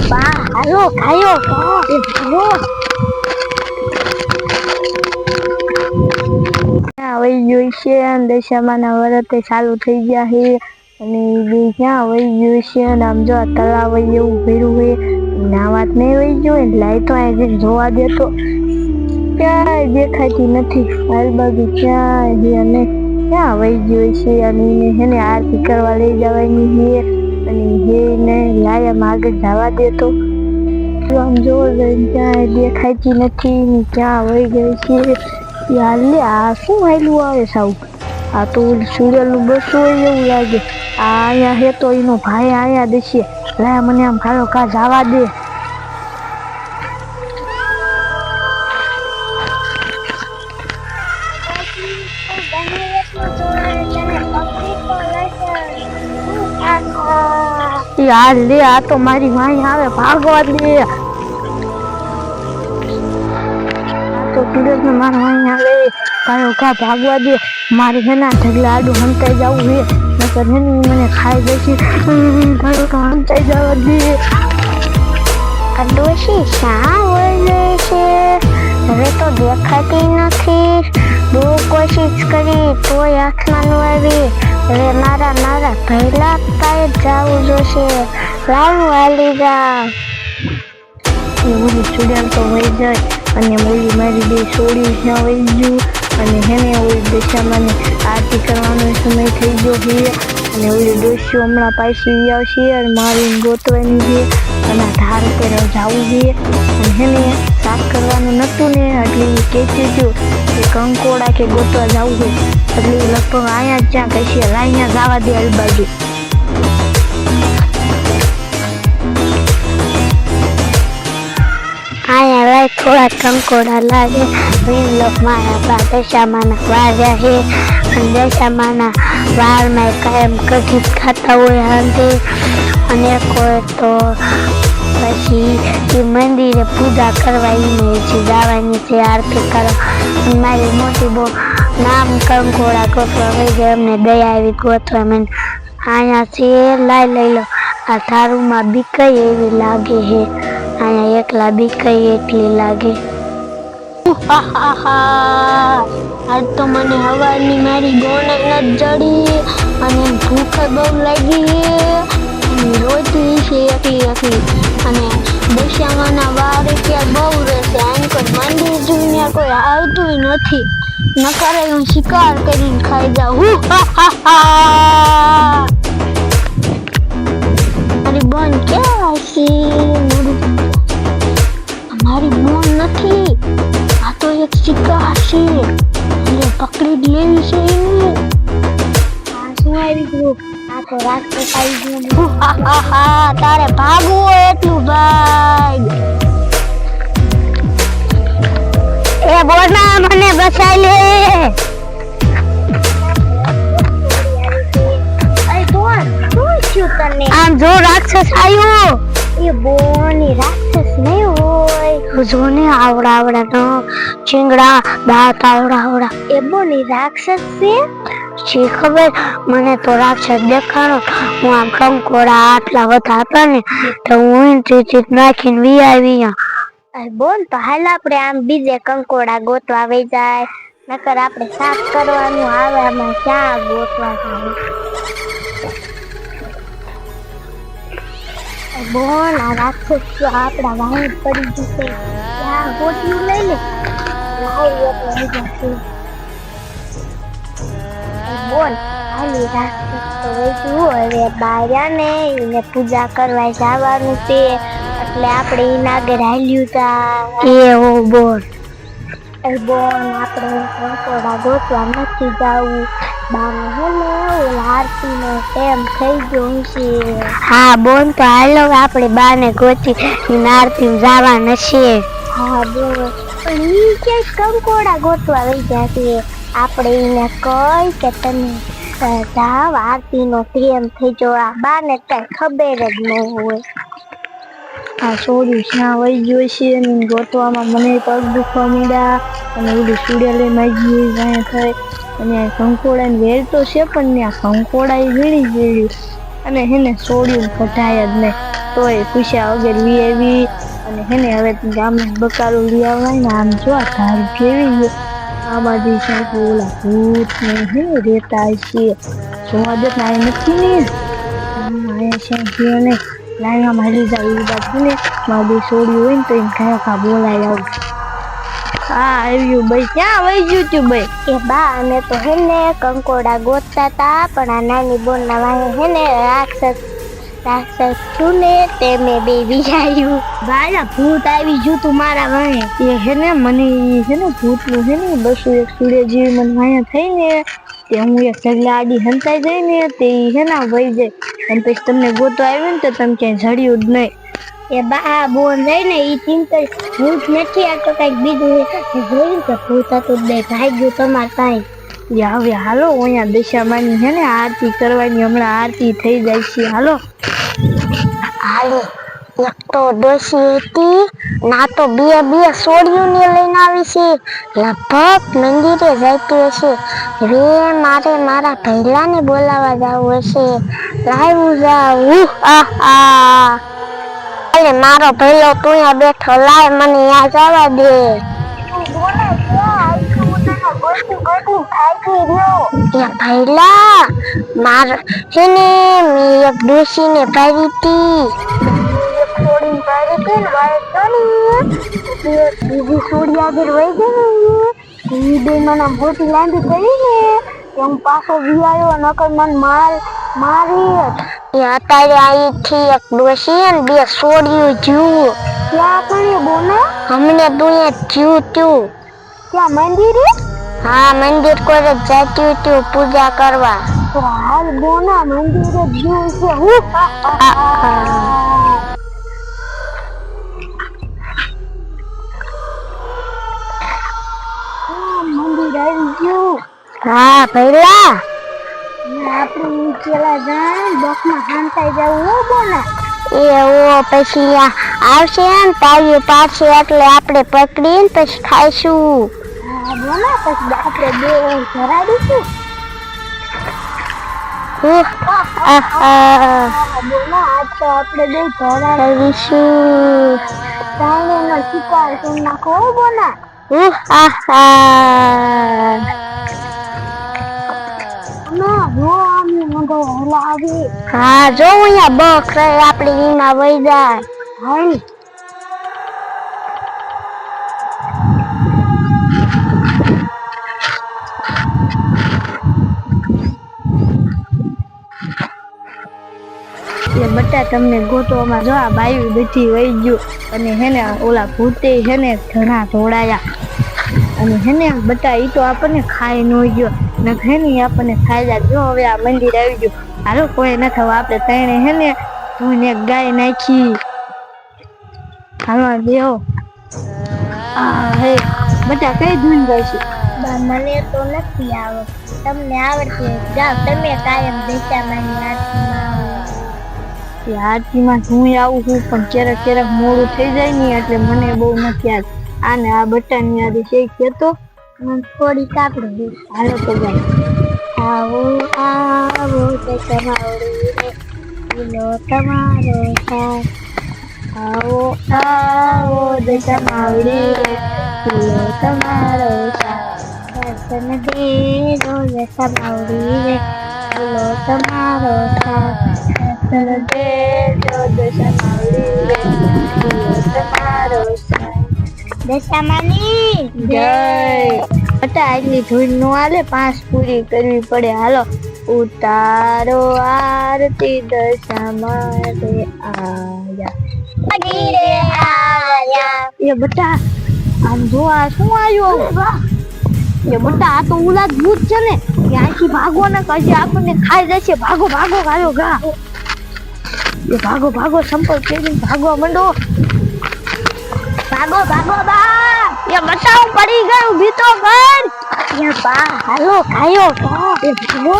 બા હાલો ખાયો હાલો વહી ગયું છે અને દશામાના વ્રત ચાલુ થઈ ગયા છે અને બે ક્યાં વહી ગયું છે અને આમ જો તળાવ એવું ભર્યું હોય ના વાત નહીં વહી ગયું એટલે લાઈટો અહીં જોવા દેતો ક્યાંય દેખાતી નથી આજુબાજુ ક્યાંય અને ક્યાં વહી ગયું છે અને એને આરતી કરવા લઈ જવાની છે અને એને લાયામાં આગળ જવા દેતો આમ જોવો ક્યાંય દેખાતી નથી ને ક્યાં વહી ગઈ છે યાર લે આ શું હાલ્યું આવે સાવ આ તો સિરિયલ નું બસ હોય એવું લાગે આ અહીંયા હે તો એનો ભાઈ અહીંયા દેશે લા મને આમ ખાલો કા જવા દે યાર લે આ તો મારી માઈ આવે ભાગવા દે તો સુરજ ને મારા માઈ આવે કાયો કા ભાગવા દે મારે હેના ઢગલા આડું હંતાઈ જવું હે નકર હેની મને ખાઈ જશે કાયો કા હંતાઈ જવા દે ડોશી શા બોલે છે હવે તો દેખાતી નથી બહુ કોશિશ કરી તોય આંખમાં આવી હવે મારા પહેલા પાયે જવું જોશે લાવું હાલી જા ઓલી સુડ્યાલ તો વહી જાય અને ઓલી મારી બે છોડી ત્યાં વહી ગયું અને હેને ઓલી દશામાને આરતી કરવાનો સમય થઈ ગયો છે અને ઓલી ડોશીઓ હમણાં પાછી આવશે અને મારી ગોતવાની છે અને ધાર પર જવું છે અને હેને સાફ કરવાનું નહોતું ને એટલે કહેતી હતું કે કંકોડા કે ગોતવા જવું છે એટલે લગભગ અહીંયા જ જ્યાં કહીએ અહીંયા જવા દે આજુબાજુ અહીંયા થોડા કંકોડા લાગે લોક મારા બા દશામાના વાર્યા છે અને દશામાના વારમાં કાયમ કઢી ખાતા હોય હાંધે અને કોઈ તો પછી એ મંદિરે પૂજા કરવા એને જવાની છે આરતી કરવા મારી મોટી બહુ નામ કંકોડા ગોતવા વહી ગયા અમને દયા આવી ગોતવા મને અહીંયા છે લઈ લો આ થારુમાં બીકઈ એવી લાગે છે અહીંયા એકલા બીકઈ એટલી લાગે આજ તો મને હવાની મારી ગોને નથી જડી અને ભૂખ બહુ લાગી રોતી છે એકલી અને દશામાના વાર ત્યાં બહુ રહેશે આને કોઈ મંદિર જોઈને કોઈ આવતું નથી નકરે હું શિકાર કરીને ખાઈ જાઉં મારી બોન ક્યાં હશે મારી બોન નથી આ તો એક શિકાર છે એટલે પકડી જ લેવી છે એને આ શું આવી ગયું આ તો રાક્ષસ આવી ગયું તારે ભાગવું હોય એટલું ભાગ એ બોના મને બચાઈ લે અરે બોન શું થયું તને આમ જો રાક્ષસ આવ્યો એ બોની રાક્ષસ નહીં હોય જો ને આવડા નો ચીંગડા દાંત આવડા એ બોની રાક્ષસ છે ખબર મને તો રાક્ષસ દેખાણો હું આમ કંકોડા આટલા બધા હતા ને તો હું નાખીને વી આવી અરે બોન તો હાલ આપણે આમ બીજે કંકોડા ગોતવા વઈ જાય નકર આપણે સાફ કરવાનું આવે આમાં ક્યાં ગોતવા જાય બોન આ રાક્ષસ તો આપણા વાહન પડી જશે ત્યાં ગોત્યું લઈ લે બોન હાલી રાક્ષસ તો વૈતું હવે બાર્યા ને એને પૂજા કરવા જવાનું છે એટલે આપણે એના આગળ હાલ્યું તા એવો બોલ બોન આપણે કંકોડા ગોતવા નથી જવું બાને હેને આરતી નો ટાઈમ થઈ ગયો છે હા બોન તો હાલો આપણે બાને ગોતી આરતી જવા નથી હા બોન પણ ઈ ક્યાંક કંકોડા ગોતવા વઈ જશે આપણે એને કઈ કે તમે જાવ આરતી નો ટાઈમ થઈ ગયો આ બાને કઈ ખબર જ ન હોય આ છોડ્યું ત્યાં વહી ગયો છે અને ગોતવામાં મને પગ દુખવા માંડ્યા અને ઓલી સુડેલી માગી અહીંયા થાય અને આ કંકોડાની વેલ તો છે પણ ત્યાં કંકોડા વીળી અને હેને છોડ્યું કઢાય જ નહીં. તોય પૂછ્યા વગર વી આવી અને હેને હવે ગામ બકાલો લઈ આવવાય ને આમ જો આ ધાર કેવી છે. આ બાજુ સાહેબ ઓલા ભૂત ને હેને રેતા છે. જોવા દે ના નથી ને અહીંયા છે ને લાઈમાં મારી જાય બાજુ ને મારી છોડ્યું હોય ને તો એને ખા બોલાય આવું. હા આવ્યું ભાઈ ક્યાં વહી ગયું તું ભાઈ? એ બા અમે તો હેને કંકોડા ગોતતા હતા પણ આ નાની બોન ના વાહે હેને રાક્ષસ છું ને તે મેં બે વિચાર્યું ભાઈ ભૂત આવી ગયું તું મારા વાહે. એ હેને મને હેને ભૂત નું હેને 201 સૂર્ય જેવી મને વાયા થઈ ને તે હું એક ઢગલા આડી હંતાઈ જાય ને તે હેના વહી જાય અને પછી તમને ગોતો આવ્યો ને તો તમે ક્યાંય જડ્યું જ નહીં. એ બા બોન રહી ને ઈ ચિંતા ભૂત નથી આ તો કઈક બીજું જોયું કે ભૂત હતું બે ભાઈ ગયું તમાર પાસે. હવે હાલો અહીંયા દશામાની હે ને આરતી કરવાની હમણાં આરતી થઈ જાય છે. હાલો હાલો એક તો ડોસી હતી ના તો બે સોડિયું ને લઈને આવી છે લગભગ મંદિરે જતી હશે રે મારે મારા ભૈલાને બોલાવા જવું હશે લાવું જાવું અરે મારો ભૈલો તું અહીંયા બેઠો લાય મને ત્યાં જવા દે. ભૈલા માર હેને મેં એક ડોસીને પાડી હતી બીજી સોડી આગળ વહી ગઈ એ બે મને મોટી લાંબી કરી ને હું પાછો વિયાયો નકર મને મારી એ અત્યારે અહીંથી એક ડોસી ને બે સોડિયું જીવું ક્યાં કરે બોના અમને દુનિયા જીવ તું ક્યાં મંદિરે? હા મંદિર કોઈ જતી હતું પૂજા કરવા. તો હાલ બોના મંદિરે જીવ છે હું મંદિર આવી ગયું. હા ભૈલા આપણે નીચેલા જાય બસમાં હાંતાઈ જવું હો બોના. એ પછી આવશે ને તાળીઓ પાડશે એટલે આપણે પકડીને પછી ખાઈશું. હા બોના પછી આપણે બે ધરાડીશું. બોના આજ તો આપણે બે ધરાડીશું. તાળીનો શિકાર કરી નાખો હો બોના. હા જો અહીંયા બખ રહે આપડે એમાં વહી જાય. હાલ બટા તમને ગોતવામાં જો આ બાયું બેઠી વહી ગયું અને હેને ઓલા ભૂતે હેને ઘણા ધોડાયા અને હેને બટા ઈ તો આપણને ખાઈ ન ગયો ને હેને આપણને ખાઈ જાય. જો હવે આ મંદિર આવી ગયું હાલો કોઈ ન થવા આપણે તણે હેને ધોઈને ગાય નાખી. હાલો દેવો હે બટા કઈ ધૂન ગાઈશું? મને તો નથી આવડતું તમને આવડતી જાઓ તમે કાયમ દશામાની આરતીમાં હું આવું છું પણ ક્યારેક મોડું થઈ જાય ને એટલે મને બહુ નથી યાદ. આને આ બટાની યાદ છે કેતો મને થોડી કાપડી દે. હાલો તો ગાય આવો આવો દશામાવડી રે બોલો તમારો સાથ. આવો આવો દશામાવડી રે બોલો તમારો સાથ. દર્શન દેજો દશામાવડી રે બોલો તમારો સાથ. દર્શન દેજો દશામાવડી રે બોલો તમારો સાથ. દશામાની જય. બટા એટલી ધૂન નો હાલે 5 પૂરી કરવી પડે. હાલો ઉતારો આરતી દશામાં રે આયા. એ બટા આમ જો આ શું આવ્યું? એ બટા આ તો ઉલા ભૂત છે ને ત્યાંથી ભાગો ને કજે આપણને ખાઈ જશે. ભાગો ભાગો ગાયો ગા. એ ભાગો ભાગો સંપર્ક કરીને ભાગવા માંડો. ભાગો ભાગો બા. એ બચાવ પડી ગયું ભીતો કર. એ બા હાલો ખાયો એ ભાગો.